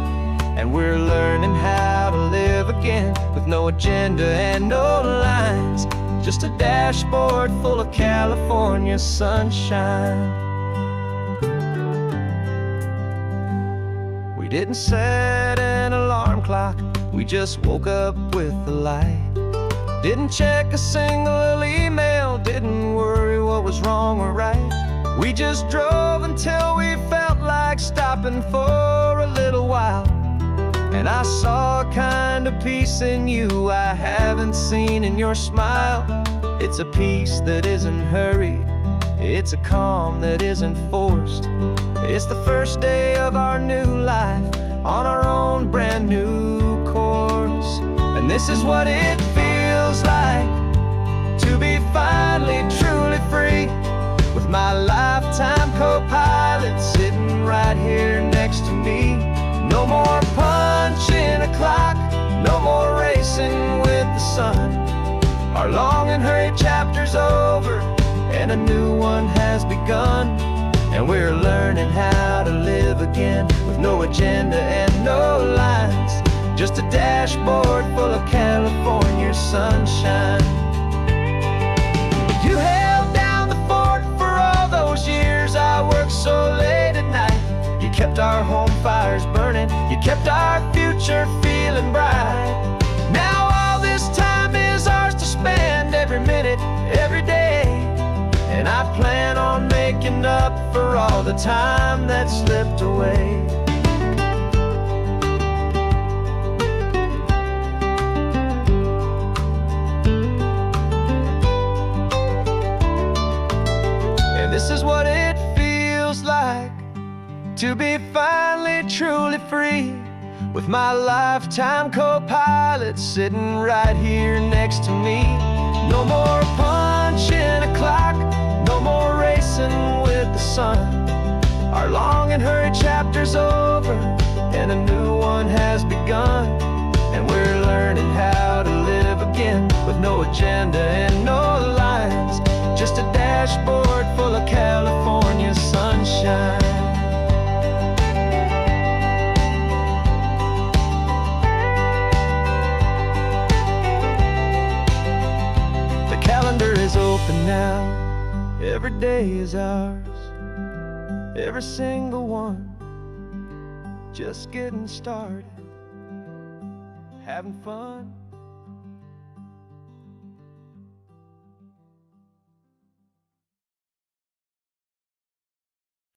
And we're learning how to live again, with no agenda and no lines, just a dashboard full of California sunshine. We didn't set an alarm clock, we just woke up with the light. Didn't check a single email, didn't worry what was wrong or right. We just drove until we felt like stopping for a little while. And I saw a kind of peace in you I haven't seen in your smile. It's a peace that isn't hurried, it's a calm that isn't forced. It's the first day of our new life on our own brand new course. And this is what it feels like to be finally truly free, with my lifetime co-pilot sitting right here next to me. No more punching a clock, no more racing with the sun. Our long and hurried chapter's over and a new one has begun. And we're learning how to live again, with no agenda and no lines, just a dashboard full of California sunshine. You held down the fort for all those years I worked so late at night. You kept our home fires burning, you kept our future feeling bright. Now all this time is ours to spend, every minute, every day. And I plan on making up for all the time that slipped away. And this is what it feels like to be finally truly free, with my lifetime co-pilot sitting right here next to me. No more punching a clock, no more racing with the sun. Our long and hurried chapter's over and a new one has begun. And we're learning how to live again, with no agenda and no lines, just a dashboard full of California sunshine. Calendar is open now, every day is ours, every single one, just getting started, having fun.